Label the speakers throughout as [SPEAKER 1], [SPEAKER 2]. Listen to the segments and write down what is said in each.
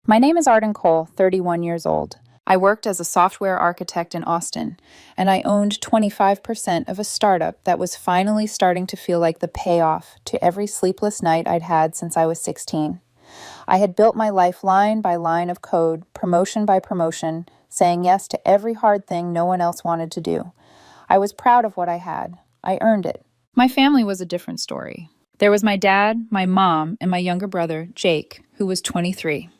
[SPEAKER 1] My name is Arden Cole, 31 years old. I worked as a software architect in Austin, and I owned 25% of a startup that was finally starting to feel like the payoff to every sleepless night I'd had since I was 16. I had built my life line by line of code, promotion by promotion, saying yes to every hard thing no one else wanted to do. I was proud of what I had. I earned it. My family was a different story. There was my dad, my mom, and my younger brother, Jake, who was 23.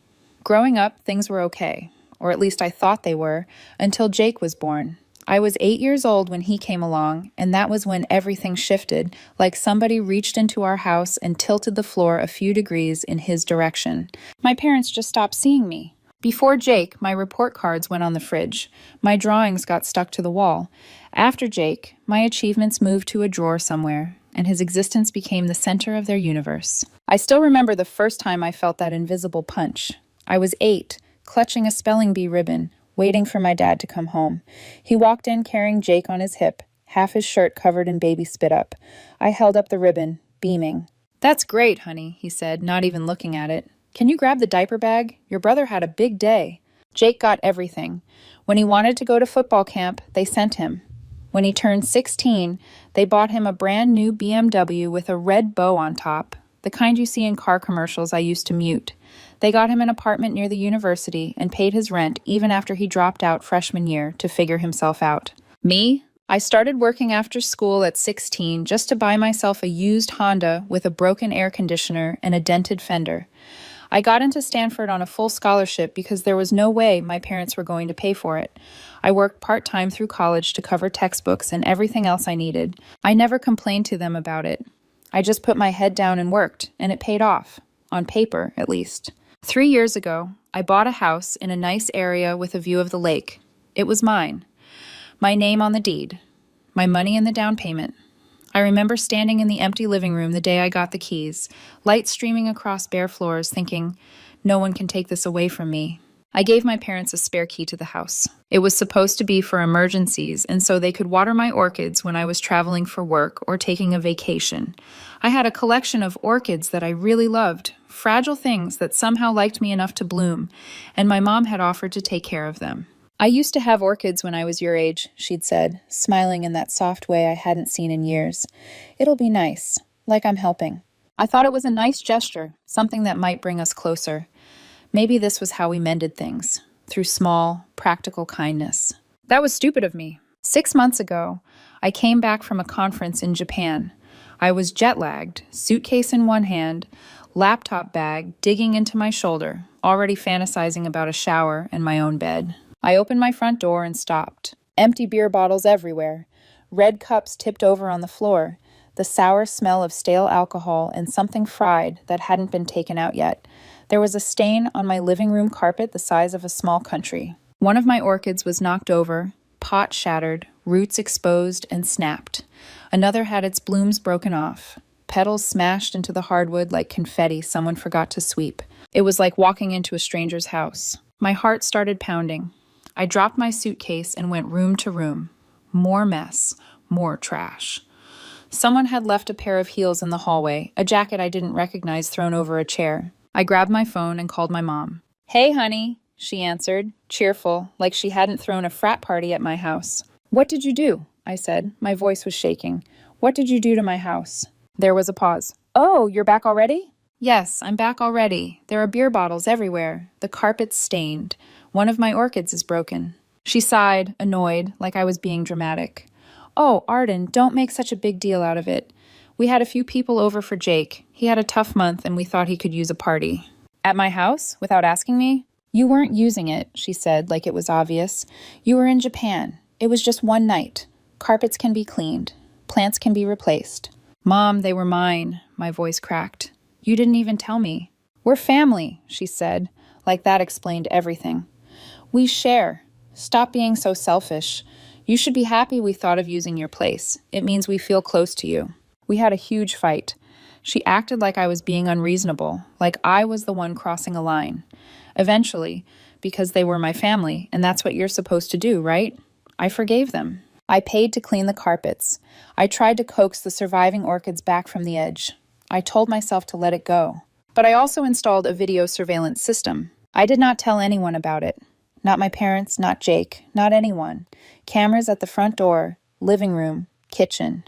[SPEAKER 1] Growing up, things were okay, or at least I thought they were, until Jake was born. I was 8 years old when he came along, and that was when everything shifted, like somebody reached into our house and tilted the floor a few degrees in his direction. My parents just stopped seeing me. Before Jake, my report cards went on the fridge. My drawings got stuck to the wall. After Jake, my achievements moved to a drawer somewhere, and his existence became the center of their universe. I still remember the first time I felt that invisible punch. I was 8, clutching a spelling bee ribbon, waiting for my dad to come home. He walked in carrying Jake on his hip, half his shirt covered in baby spit up. I held up the ribbon, beaming. "That's great, honey," he said, not even looking at it. "Can you grab the diaper bag? Your brother had a big day." Jake got everything. When he wanted to go to football camp, they sent him. When he turned 16, they bought him a brand new BMW with a red bow on top, the kind you see in car commercials I used to mute. They got him an apartment near the university and paid his rent even after he dropped out freshman year to figure himself out. Me? I started working after school at 16 just to buy myself a used Honda with a broken air conditioner and a dented fender. I got into Stanford on a full scholarship because there was no way my parents were going to pay for it. I worked part-time through college to cover textbooks and everything else I needed. I never complained to them about it. I just put my head down and worked, and it paid off. On paper, at least. 3 years ago, I bought a house in a nice area with a view of the lake. It was mine. My name on the deed. My money in the down payment. I remember standing in the empty living room the day I got the keys, light streaming across bare floors, thinking, no one can take this away from me. I gave my parents a spare key to the house. It was supposed to be for emergencies, and so they could water my orchids when I was traveling for work or taking a vacation. I had a collection of orchids that I really loved, fragile things that somehow liked me enough to bloom, and my mom had offered to take care of them. "I used to have orchids when I was your age," she'd said, smiling in that soft way I hadn't seen in years. "It'll be nice, like I'm helping." I thought it was a nice gesture, something that might bring us closer. Maybe this was how we mended things, through small, practical kindness. That was stupid of me. 6 months ago, I came back from a conference in Japan. I was jet-lagged, suitcase in one hand, laptop bag digging into my shoulder, already fantasizing about a shower and my own bed. I opened my front door and stopped. Empty beer bottles everywhere, red cups tipped over on the floor, the sour smell of stale alcohol and something fried that hadn't been taken out yet. There was a stain on my living room carpet the size of a small country. One of my orchids was knocked over, pot shattered, roots exposed and snapped. Another had its blooms broken off, petals smashed into the hardwood like confetti someone forgot to sweep. It was like walking into a stranger's house. My heart started pounding. I dropped my suitcase and went room to room. More mess, more trash. Someone had left a pair of heels in the hallway, a jacket I didn't recognize thrown over a chair. I grabbed my phone and called my mom. "Hey, honey," she answered, cheerful, like she hadn't thrown a frat party at my house. "What did you do?" I said. My voice was shaking. "What did you do to my house?" There was a pause. "Oh, you're back already?" "Yes, I'm back already. There are beer bottles everywhere. The carpet's stained. One of my orchids is broken." She sighed, annoyed, like I was being dramatic. "Oh, Arden, don't make such a big deal out of it. We had a few people over for Jake. He had a tough month and we thought he could use a party." "At my house? Without asking me?" "You weren't using it," she said, like it was obvious. "You were in Japan. It was just one night. Carpets can be cleaned. Plants can be replaced." "Mom, they were mine," my voice cracked. "You didn't even tell me." "We're family," she said, like that explained everything. "We share. Stop being so selfish. You should be happy we thought of using your place. It means we feel close to you." We had a huge fight. She acted like I was being unreasonable, like I was the one crossing a line. Eventually, because they were my family, and that's what you're supposed to do, right? I forgave them. I paid to clean the carpets. I tried to coax the surviving orchids back from the edge. I told myself to let it go. But I also installed a video surveillance system. I did not tell anyone about it. Not my parents, not Jake, not anyone. Cameras at the front door, living room, kitchen.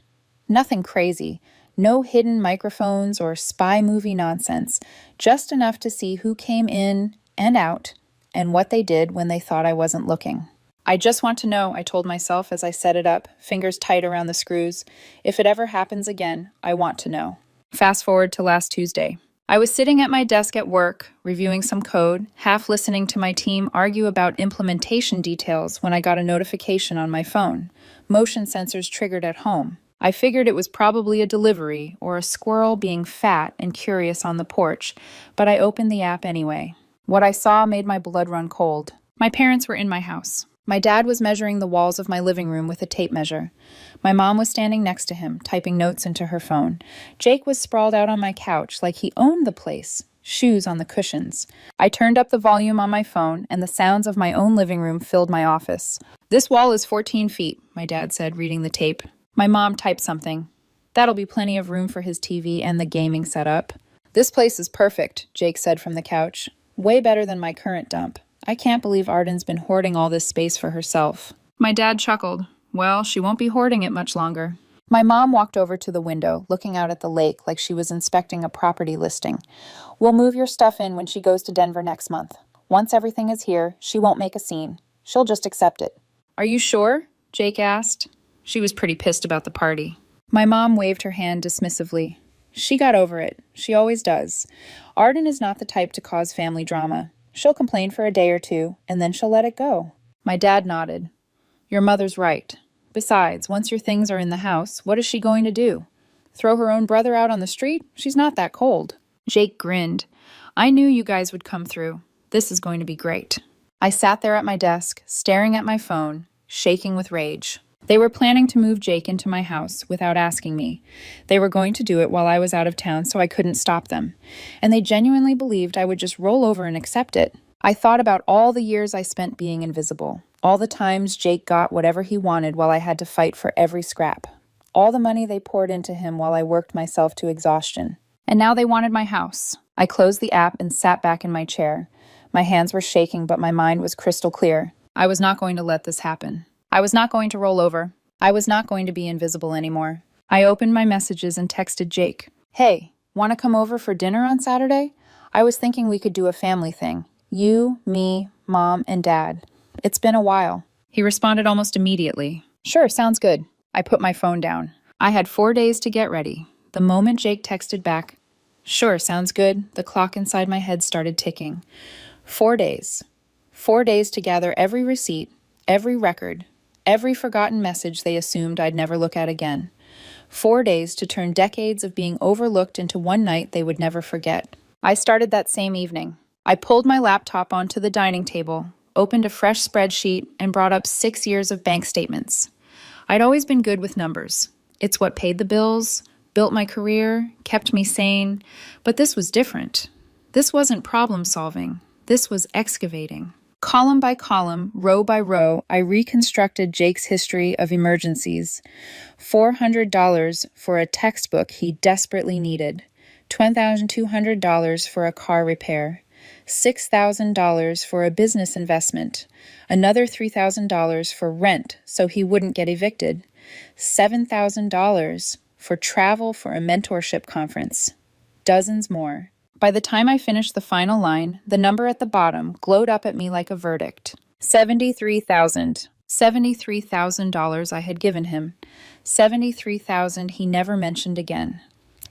[SPEAKER 1] Nothing crazy. No hidden microphones or spy movie nonsense. Just enough to see who came in and out and what they did when they thought I wasn't looking. I just want to know, I told myself as I set it up, fingers tight around the screws. If it ever happens again, I want to know. Fast forward to last Tuesday. I was sitting at my desk at work, reviewing some code, half listening to my team argue about implementation details when I got a notification on my phone. Motion sensors triggered at home. I figured it was probably a delivery or a squirrel being fat and curious on the porch, but I opened the app anyway. What I saw made my blood run cold. My parents were in my house. My dad was measuring the walls of my living room with a tape measure. My mom was standing next to him, typing notes into her phone. Jake was sprawled out on my couch like he owned the place, shoes on the cushions. I turned up the volume on my phone, and the sounds of my own living room filled my office. "This wall is 14 feet, my dad said, reading the tape. My mom typed something. "That'll be plenty of room for his TV and the gaming setup." "This place is perfect," Jake said from the couch. "Way better than my current dump. I can't believe Arden's been hoarding all this space for herself." My dad chuckled. "Well, she won't be hoarding it much longer." My mom walked over to the window, looking out at the lake like she was inspecting a property listing. "We'll move your stuff in when she goes to Denver next month. Once everything is here, she won't make a scene. She'll just accept it." "Are you sure?" Jake asked. She was pretty pissed about the party. My mom waved her hand dismissively. "She got over it. She always does. Arden is not the type to cause family drama. She'll complain for a day or two, and then she'll let it go." My dad nodded. "Your mother's right. Besides, once your things are in the house, what is she going to do? Throw her own brother out on the street? She's not that cold." Jake grinned. "I knew you guys would come through. This is going to be great." I sat there at my desk, staring at my phone, shaking with rage. They were planning to move Jake into my house without asking me. They were going to do it while I was out of town, so I couldn't stop them. And they genuinely believed I would just roll over and accept it. I thought about all the years I spent being invisible, all the times Jake got whatever he wanted while I had to fight for every scrap, all the money they poured into him while I worked myself to exhaustion. And now they wanted my house. I closed the app and sat back in my chair. My hands were shaking, but my mind was crystal clear. I was not going to let this happen. I was not going to roll over. I was not going to be invisible anymore. I opened my messages and texted Jake. "Hey, want to come over for dinner on Saturday? I was thinking we could do a family thing. You, me, Mom, and Dad. It's been a while." He responded almost immediately. "Sure, sounds good." I put my phone down. I had 4 days to get ready. The moment Jake texted back, "Sure, sounds good," the clock inside my head started ticking. 4 days. 4 days to gather every receipt, every record, every forgotten message they assumed I'd never look at again. 4 days to turn decades of being overlooked into one night they would never forget. I started that same evening. I pulled my laptop onto the dining table, opened a fresh spreadsheet, and brought up 6 years of bank statements. I'd always been good with numbers. It's what paid the bills, built my career, kept me sane, but this was different. This wasn't problem solving. This was excavating. Column by column, row by row, I reconstructed Jake's history of emergencies. $400 for a textbook he desperately needed. $10,200 for a car repair. $6,000 for a business investment. Another $3,000 for rent so he wouldn't get evicted. $7,000 for travel for a mentorship conference. Dozens more. By the time I finished the final line, the number at the bottom glowed up at me like a verdict. $73,000. $73,000 I had given him. $73,000 he never mentioned again.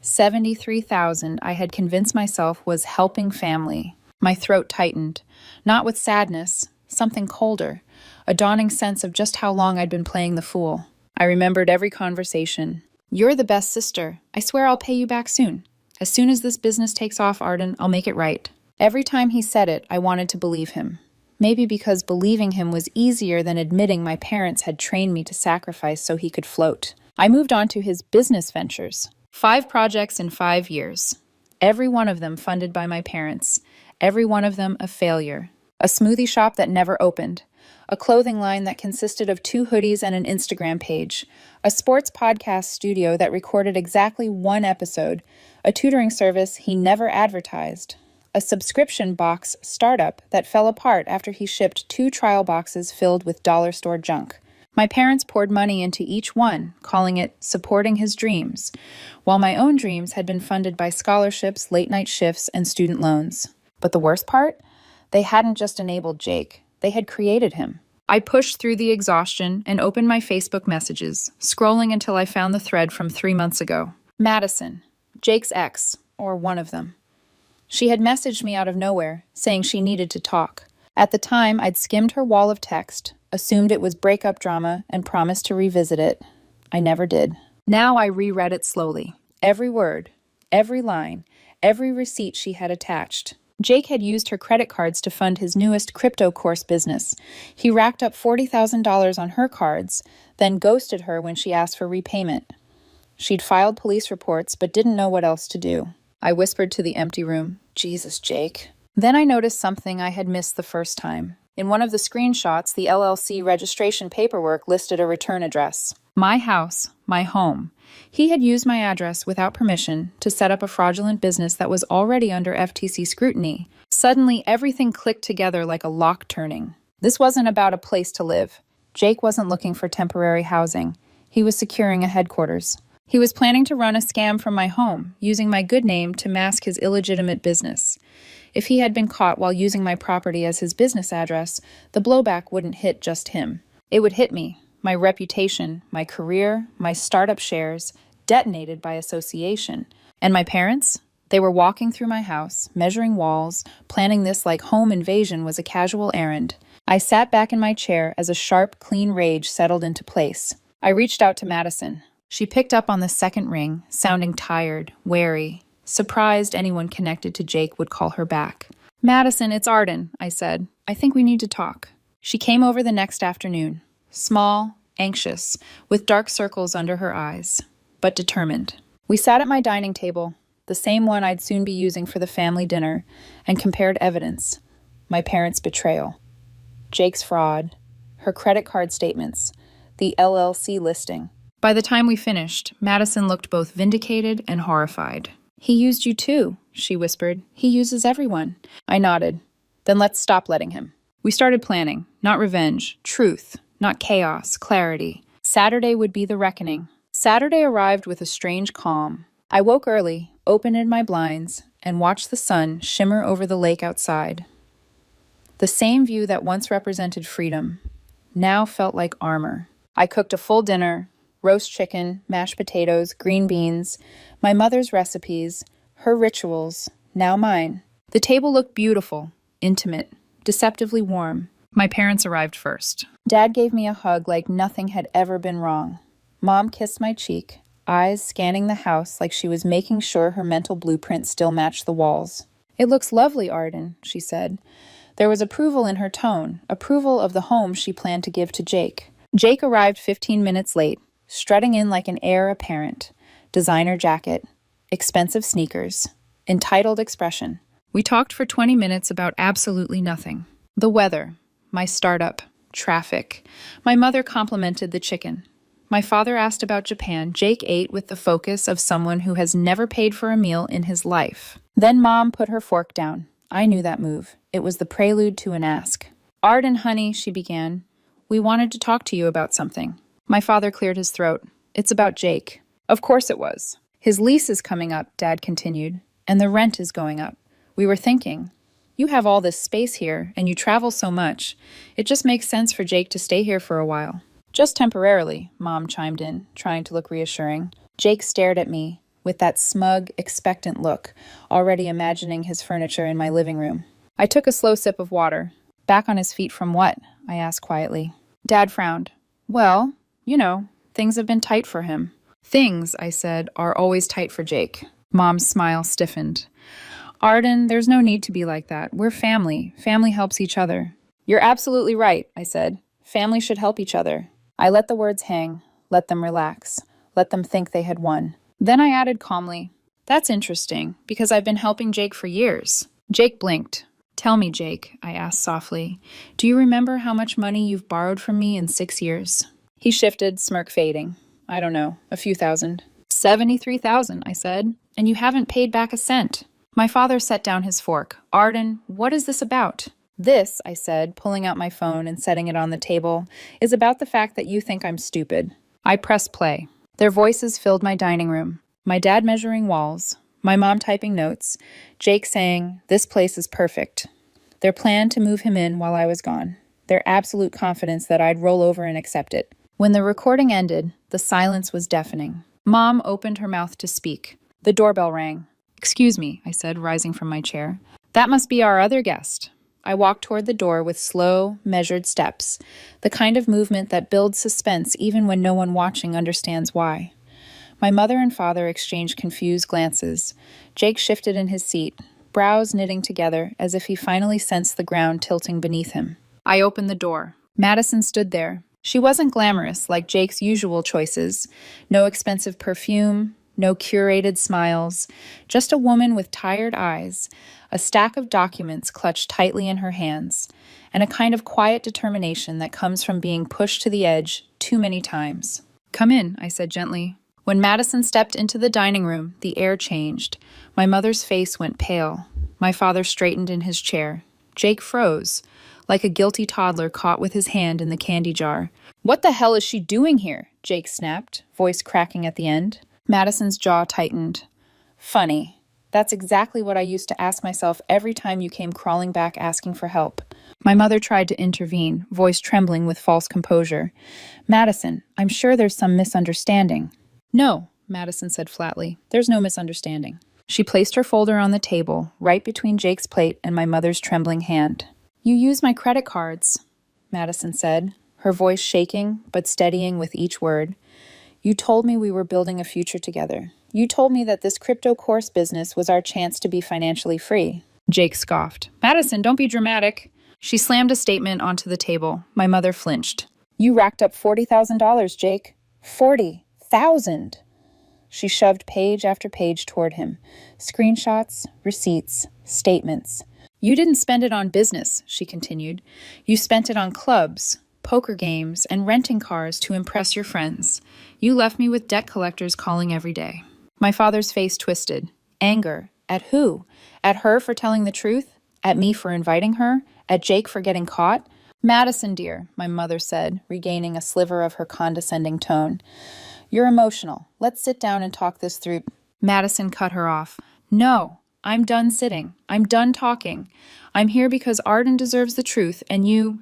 [SPEAKER 1] $73,000 I had convinced myself was helping family. My throat tightened, not with sadness, something colder, a dawning sense of just how long I'd been playing the fool. I remembered every conversation. "You're the best sister. I swear I'll pay you back soon. As soon as this business takes off, Arden, I'll make it right." Every time he said it, I wanted to believe him. Maybe because believing him was easier than admitting my parents had trained me to sacrifice so he could float. I moved on to his business ventures. 5 projects in 5 years. Every one of them funded by my parents. Every one of them a failure. A smoothie shop that never opened. A clothing line that consisted of 2 hoodies and an Instagram page. A sports podcast studio that recorded exactly 1 episode. A tutoring service he never advertised. a subscription box startup that fell apart after he shipped 2 trial boxes filled with dollar store junk. My parents poured money into each one, calling it supporting his dreams, while my own dreams had been funded by scholarships, late-night shifts, and student loans. But the worst part? They hadn't just enabled Jake, they had created him. I pushed through the exhaustion and opened my Facebook messages, scrolling until I found the thread from 3 months ago. Madison, Jake's ex, or one of them. She had messaged me out of nowhere, saying she needed to talk. At the time, I'd skimmed her wall of text, assumed it was breakup drama, and promised to revisit it. I never did. Now I reread it slowly. Every word, every line, every receipt she had attached. Jake had used her credit cards to fund his newest crypto course business. He racked up $40,000 on her cards, then ghosted her when she asked for repayment. She'd filed police reports, but didn't know what else to do. I whispered to the empty room, "Jesus, Jake." Then I noticed something I had missed the first time. In one of the screenshots, the LLC registration paperwork listed a return address. My house, my home. He had used my address without permission to set up a fraudulent business that was already under FTC scrutiny. Suddenly, everything clicked together like a lock turning. This wasn't about a place to live. Jake wasn't looking for temporary housing. He was securing a headquarters. He was planning to run a scam from my home, using my good name to mask his illegitimate business. If he had been caught while using my property as his business address, the blowback wouldn't hit just him. It would hit me, my reputation, my career, my startup shares, detonated by association. And my parents? They were walking through my house, measuring walls, planning this like home invasion was a casual errand. I sat back in my chair as a sharp, clean rage settled into place. I reached out to Madison. She picked up on the second ring, sounding tired, wary, surprised anyone connected to Jake would call her back. "Madison, it's Arden," I said. "I think we need to talk." She came over the next afternoon, small, anxious, with dark circles under her eyes, but determined. We sat at my dining table, the same one I'd soon be using for the family dinner, and compared evidence. My parents' betrayal, Jake's fraud, her credit card statements, the LLC listing. By the time we finished, Madison looked both vindicated and horrified. "He used you too," she whispered. "He uses everyone." I nodded. "Then let's stop letting him." We started planning, not revenge, truth, not chaos, clarity. Saturday would be the reckoning. Saturday arrived with a strange calm. I woke early, opened my blinds, and watched the sun shimmer over the lake outside. The same view that once represented freedom now felt like armor. I cooked a full dinner, roast chicken, mashed potatoes, green beans, my mother's recipes, her rituals, now mine. The table looked beautiful, intimate, deceptively warm. My parents arrived first. Dad gave me a hug like nothing had ever been wrong. Mom kissed my cheek, eyes scanning the house like she was making sure her mental blueprint still matched the walls. "It looks lovely, Arden," she said. There was approval in her tone, approval of the home she planned to give to Jake. Jake arrived 15 minutes late, strutting in like an heir apparent. Designer jacket, expensive sneakers, entitled expression. We talked for 20 minutes about absolutely nothing. The weather, my startup, traffic. My mother complimented the chicken. My father asked about Japan. Jake ate with the focus of someone who has never paid for a meal in his life. Then Mom put her fork down. I knew that move. It was the prelude to an ask. "Arden, honey," she began, "we wanted to talk to you about something." My father cleared his throat. "It's about Jake." Of course it was. "His lease is coming up," Dad continued, "and the rent is going up. We were thinking, you have all this space here, and you travel so much. It just makes sense for Jake to stay here for a while." "Just temporarily," Mom chimed in, trying to look reassuring. Jake stared at me with that smug, expectant look, already imagining his furniture in my living room. I took a slow sip of water. "Back on his feet from what?" I asked quietly. Dad frowned. "Well, you know, things have been tight for him." "Things," I said, "are always tight for Jake." Mom's smile stiffened. "Arden, there's no need to be like that. We're family. Family helps each other." "You're absolutely right," I said. "Family should help each other." I let the words hang, let them relax, let them think they had won. Then I added calmly, "That's interesting, because I've been helping Jake for years." Jake blinked. "Tell me, Jake," I asked softly, "do you remember how much money you've borrowed from me in 6 years?" He shifted, smirk fading. "I don't know, a few thousand." 73,000, I said, "and you haven't paid back a cent." My father set down his fork. Arden, what is this about? This, I said, pulling out my phone and setting it on the table, is about the fact that you think I'm stupid. I pressed play. Their voices filled my dining room. My dad measuring walls, my mom typing notes, Jake saying, "This place is perfect." Their plan to move him in while I was gone. Their absolute confidence that I'd roll over and accept it. When the recording ended, the silence was deafening. Mom opened her mouth to speak. The doorbell rang. "Excuse me," I said, rising from my chair. "That must be our other guest." I walked toward the door with slow, measured steps, the kind of movement that builds suspense even when no one watching understands why. My mother and father exchanged confused glances. Jake shifted in his seat, brows knitting together as if he finally sensed the ground tilting beneath him. I opened the door. Madison stood there. She wasn't glamorous like Jake's usual choices. No expensive perfume, no curated smiles, just a woman with tired eyes, a stack of documents clutched tightly in her hands, and a kind of quiet determination that comes from being pushed to the edge too many times. "Come in," I said gently. When Madison stepped into the dining room, the air changed. My mother's face went pale. My father straightened in his chair. Jake froze, like a guilty toddler caught with his hand in the candy jar. "What the hell is she doing here?" Jake snapped, voice cracking at the end. Madison's jaw tightened. "Funny. That's exactly what I used to ask myself every time you came crawling back asking for help." My mother tried to intervene, voice trembling with false composure. "Madison, I'm sure there's some misunderstanding." "No," Madison said flatly. "There's no misunderstanding." She placed her folder on the table, right between Jake's plate and my mother's trembling hand. "You use my credit cards," Madison said, her voice shaking but steadying with each word. "You told me we were building a future together. You told me that this crypto course business was our chance to be financially free." Jake scoffed. "Madison, don't be dramatic." She slammed a statement onto the table. My mother flinched. "You racked up $40,000, Jake. 40,000. She shoved page after page toward him. Screenshots, receipts, statements. "You didn't spend it on business," she continued. "You spent it on clubs, poker games, and renting cars to impress your friends. You left me with debt collectors calling every day." My father's face twisted. Anger. At who? At her for telling the truth? At me for inviting her? At Jake for getting caught? "Madison, dear," my mother said, regaining a sliver of her condescending tone. "You're emotional. Let's sit down and talk this through." Madison cut her off. "No, I'm done sitting. I'm done talking. I'm here because Arden deserves the truth, and you—"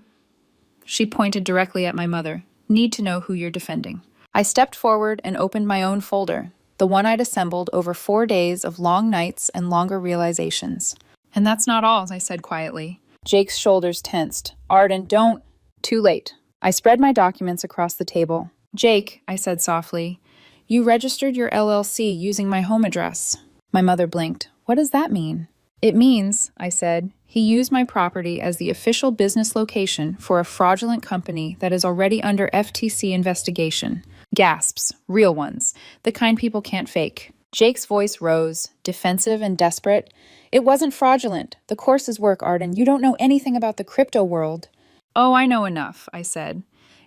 [SPEAKER 1] She pointed directly at my mother. "Need to know who you're defending." I stepped forward and opened my own folder, the one I'd assembled over 4 days of long nights and longer realizations. "And that's not all," I said quietly. Jake's shoulders tensed. "Arden, don't—" Too late. I spread my documents across the table. "Jake," I said softly, "you registered your LLC using my home address." My mother blinked. "What does that mean?" "It means," I said, "he used my property as the official business location for a fraudulent company that is already under FTC investigation." Gasps, real ones, the kind people can't fake. Jake's voice rose, defensive and desperate. "It wasn't fraudulent. The courses work, Arden. You don't know anything about the crypto world." "Oh, I know enough," I said.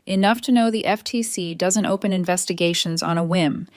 [SPEAKER 1] "Enough to know the FTC doesn't open investigations on a whim.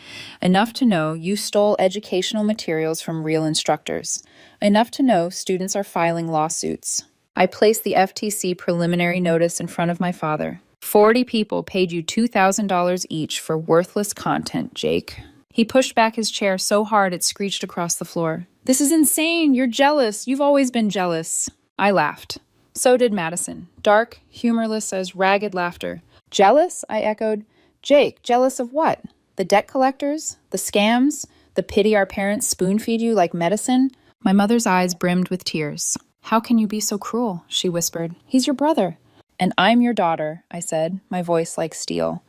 [SPEAKER 1] Enough to know you stole educational materials from real instructors. Enough to know students are filing lawsuits." I placed the FTC preliminary notice in front of my father. 40 people paid you $2,000 each for worthless content, Jake." He pushed back his chair so hard it screeched across the floor. "This is insane! You're jealous! You've always been jealous." I laughed. So did Madison. Dark, humorless as ragged laughter. "Jealous?" I echoed. "Jake, jealous of what? The debt collectors? The scams? The pity our parents spoon-feed you like medicine?" My mother's eyes brimmed with tears. "How can you be so cruel?" she whispered. "He's your brother." "And I'm your daughter," I said, my voice like steel.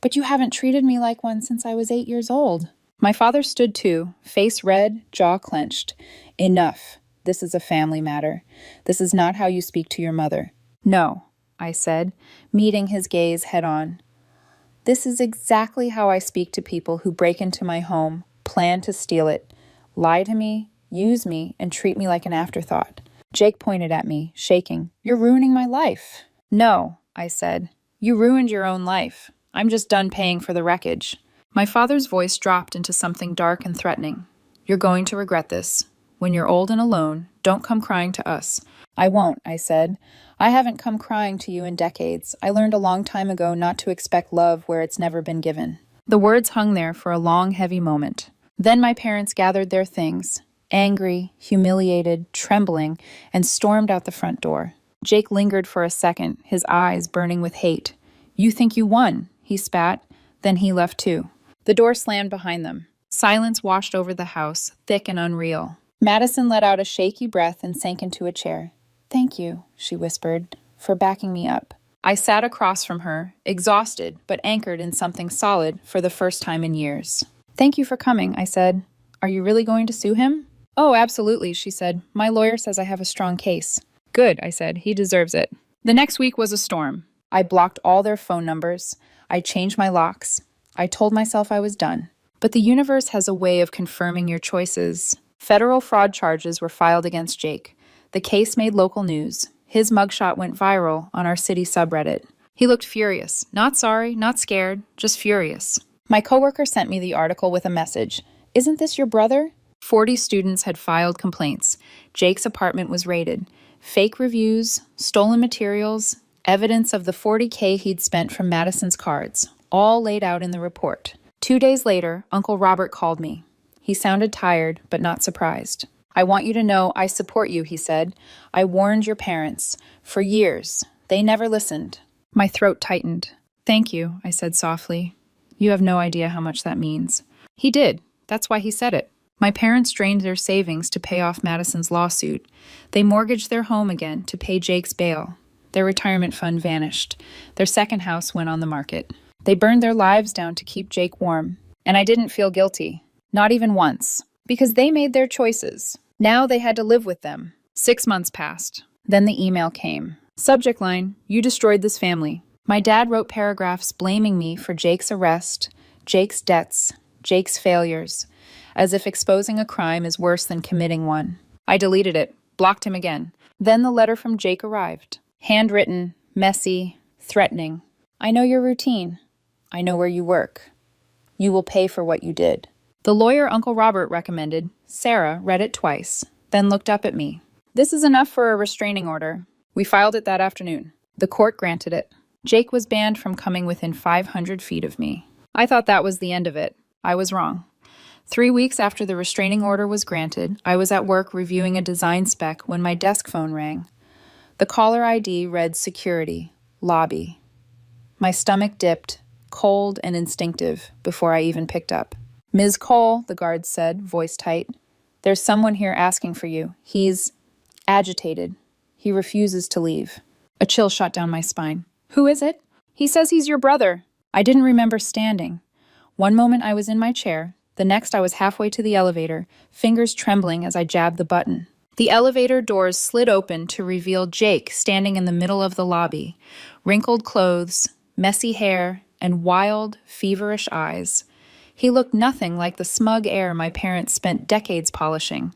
[SPEAKER 1] "But you haven't treated me like one since I was 8 years old." My father stood too, face red, jaw clenched. "Enough. This is a family matter. This is not how you speak to your mother." "No," I said, meeting his gaze head-on. "This is exactly how I speak to people who break into my home, plan to steal it, lie to me, use me, and treat me like an afterthought." Jake pointed at me, shaking. "You're ruining my life." "No," I said. "You ruined your own life. I'm just done paying for the wreckage." My father's voice dropped into something dark and threatening. "You're going to regret this. When you're old and alone, don't come crying to us. I won't, I said. I haven't come crying to you in decades. I learned a long time ago not to expect love where it's never been given. The words hung there for a long, heavy moment. Then my parents gathered their things, angry, humiliated, trembling, and stormed out the front door. Jake lingered for a second, his eyes burning with hate. You think you won, he spat. Then he left too. The door slammed behind them. Silence washed over the house, thick and unreal. Madison let out a shaky breath and sank into a chair. Thank you, she whispered, for backing me up. I sat across from her, exhausted but anchored in something solid for the first time in years. Thank you for coming, I said. Are you really going to sue him? Oh, absolutely, she said. My lawyer says I have a strong case. Good, I said. He deserves it. The next week was a storm. I blocked all their phone numbers. I changed my locks. I told myself I was done. But the universe has a way of confirming your choices. Federal fraud charges were filed against Jake. The case made local news. His mugshot went viral on our city subreddit. He looked furious. Not sorry, not scared, just furious. My coworker sent me the article with a message. Isn't this your brother? 40 students had filed complaints. Jake's apartment was raided. Fake reviews, stolen materials, evidence of the $40K he'd spent from Madison's cards, all laid out in the report. 2 days later, Uncle Robert called me. He sounded tired, but not surprised. I want you to know I support you, he said. I warned your parents. For years. They never listened. My throat tightened. Thank you, I said softly. You have no idea how much that means. He did. That's why he said it. My parents drained their savings to pay off Madison's lawsuit. They mortgaged their home again to pay Jake's bail. Their retirement fund vanished. Their second house went on the market. They burned their lives down to keep Jake warm. And I didn't feel guilty. Not even once. Because they made their choices. Now they had to live with them. 6 months passed. Then the email came. Subject line, you destroyed this family. My dad wrote paragraphs blaming me for Jake's arrest, Jake's debts, Jake's failures, as if exposing a crime is worse than committing one. I deleted it, blocked him again. Then the letter from Jake arrived. Handwritten, messy, threatening. I know your routine. I know where you work. You will pay for what you did. The lawyer Uncle Robert recommended, Sarah, read it twice, then looked up at me. This is enough for a restraining order. We filed it that afternoon. The court granted it. Jake was banned from coming within 500 feet of me. I thought that was the end of it. I was wrong. 3 weeks after the restraining order was granted, I was at work reviewing a design spec when my desk phone rang. The caller ID read security, lobby. My stomach dipped, cold and instinctive, before I even picked up. Ms. Cole, the guard said, voice tight. There's someone here asking for you. He's agitated. He refuses to leave. A chill shot down my spine. Who is it? He says he's your brother. I didn't remember standing. One moment I was in my chair. The next I was halfway to the elevator, fingers trembling as I jabbed the button. The elevator doors slid open to reveal Jake standing in the middle of the lobby. Wrinkled clothes, messy hair, and wild, feverish eyes. He looked nothing like the smug air my parents spent decades polishing.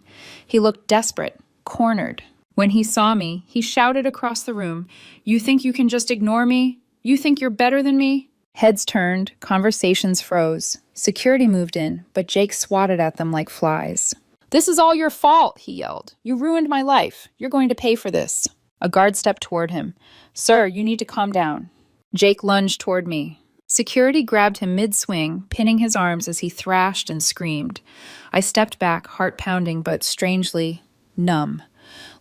[SPEAKER 1] He looked desperate, cornered. When he saw me, he shouted across the room, "You think you can just ignore me? You think you're better than me?" Heads turned, conversations froze. Security moved in, but Jake swatted at them like flies. "This is all your fault," he yelled. "You ruined my life. You're going to pay for this." A guard stepped toward him. "Sir, you need to calm down." Jake lunged toward me. Security grabbed him mid-swing, pinning his arms as he thrashed and screamed. I stepped back, heart pounding but strangely numb,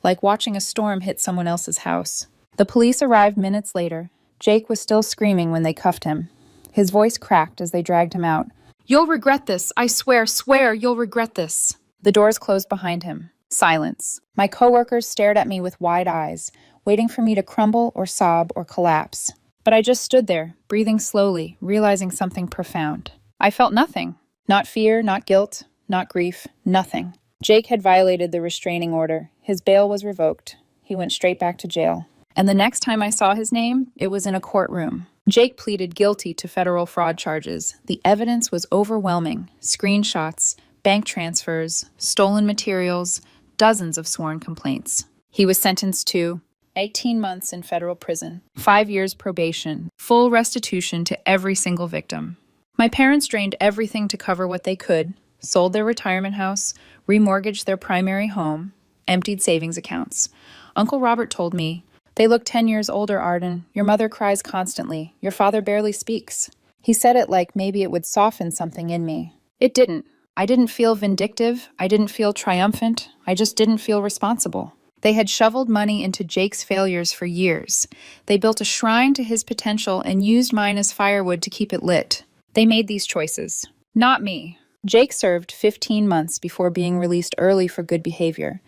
[SPEAKER 1] like watching a storm hit someone else's house. The police arrived minutes later. Jake was still screaming when they cuffed him. His voice cracked as they dragged him out. "You'll regret this. I swear you'll regret this." The doors closed behind him. Silence. My coworkers stared at me with wide eyes, waiting for me to crumble or sob or collapse. But I just stood there, breathing slowly, realizing something profound. I felt nothing. Not fear, not guilt, not grief, nothing. Jake had violated the restraining order. His bail was revoked. He went straight back to jail. And the next time I saw his name, it was in a courtroom. Jake pleaded guilty to federal fraud charges. The evidence was overwhelming. Screenshots, bank transfers, stolen materials, dozens of sworn complaints. He was sentenced to 18 months in federal prison, 5 years probation, full restitution to every single victim. My parents drained everything to cover what they could, sold their retirement house, remortgaged their primary home, emptied savings accounts. Uncle Robert told me, "They look 10 years older, Arden. Your mother cries constantly. Your father barely speaks." He said it like maybe it would soften something in me. It didn't. I didn't feel vindictive. I didn't feel triumphant. I just didn't feel responsible. They had shoveled money into Jake's failures for years. They built a shrine to his potential and used mine as firewood to keep it lit. They made these choices. Not me. Jake served 15 months before being released early for good behavior.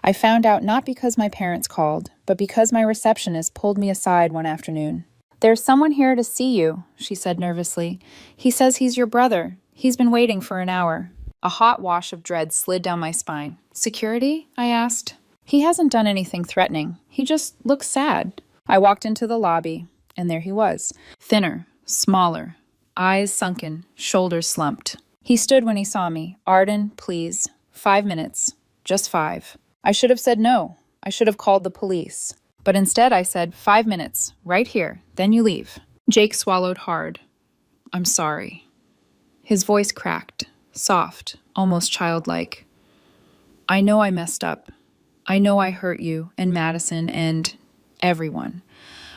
[SPEAKER 1] I found out not because my parents called, but because my receptionist pulled me aside one afternoon. "There's someone here to see you," she said nervously. "He says he's your brother. He's been waiting for an hour." A hot wash of dread slid down my spine. "Security?" I asked. "He hasn't done anything threatening. He just looks sad." I walked into the lobby, and there he was. Thinner, smaller, eyes sunken, shoulders slumped. He stood when he saw me. "Arden, please. 5 minutes. Just 5. I should have said no. I should have called the police. But instead I said, 5 minutes, right here, then you leave." Jake swallowed hard. "I'm sorry." His voice cracked, soft, almost childlike. "I know I messed up. I know I hurt you and Madison and everyone.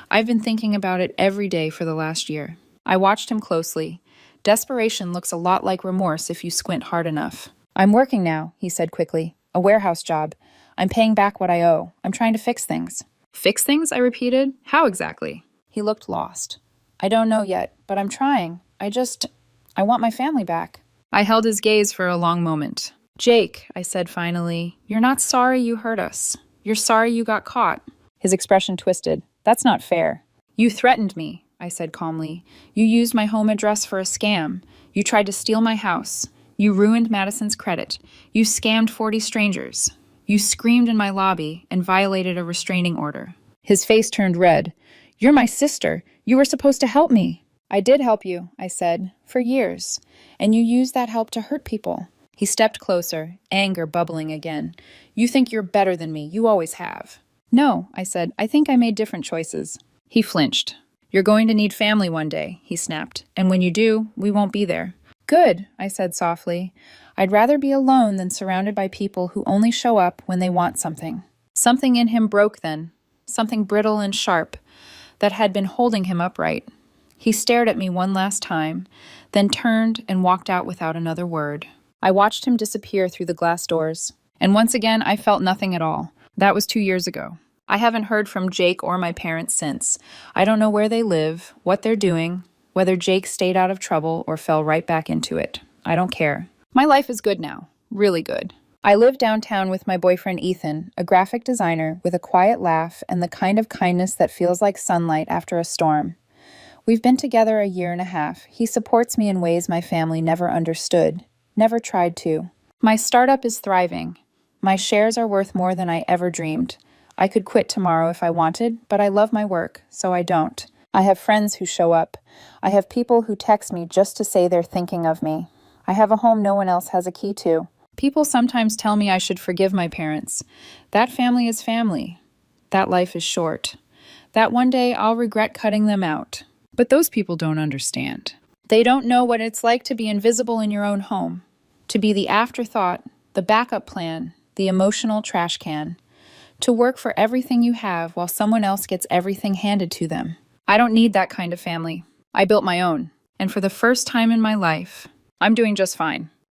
[SPEAKER 1] I've been thinking about it every day for the last year." I watched him closely. Desperation looks a lot like remorse if you squint hard enough. "I'm working now," he said quickly. "A warehouse job. I'm paying back what I owe. I'm trying to fix things." "Fix things?" I repeated. "How exactly?" He looked lost. "I don't know yet, but I'm trying. I want my family back." I held his gaze for a long moment. "Jake," I said finally, "you're not sorry you hurt us. You're sorry you got caught." His expression twisted. "That's not fair." "You threatened me," I said calmly. "You used my home address for a scam. You tried to steal my house. You ruined Madison's credit. You scammed 40 strangers. You screamed in my lobby and violated a restraining order." His face turned red. "You're my sister. You were supposed to help me." "I did help you," I said, "for years. And you used that help to hurt people." He stepped closer, anger bubbling again. "You think you're better than me. You always have." "No," I said. "I think I made different choices." He flinched. "You're going to need family one day," he snapped. "And when you do, we won't be there." "Good," I said softly. "I'd rather be alone than surrounded by people who only show up when they want something." Something in him broke then, something brittle and sharp that had been holding him upright. He stared at me one last time, then turned and walked out without another word. I watched him disappear through the glass doors. And once again, I felt nothing at all. That was 2 years ago. I haven't heard from Jake or my parents since. I don't know where they live, what they're doing, whether Jake stayed out of trouble or fell right back into it. I don't care. My life is good now. Really good. I live downtown with my boyfriend Ethan, a graphic designer with a quiet laugh and the kind of kindness that feels like sunlight after a storm. We've been together a year and a half. He supports me in ways my family never understood, never tried to. My startup is thriving. My shares are worth more than I ever dreamed. I could quit tomorrow if I wanted, but I love my work, so I don't. I have friends who show up. I have people who text me just to say they're thinking of me. I have a home no one else has a key to. People sometimes tell me I should forgive my parents. That family is family. That life is short. That one day I'll regret cutting them out. But those people don't understand. They don't know what it's like to be invisible in your own home, to be the afterthought, the backup plan, the emotional trash can, to work for everything you have while someone else gets everything handed to them. I don't need that kind of family. I built my own. And for the first time in my life, I'm doing just fine.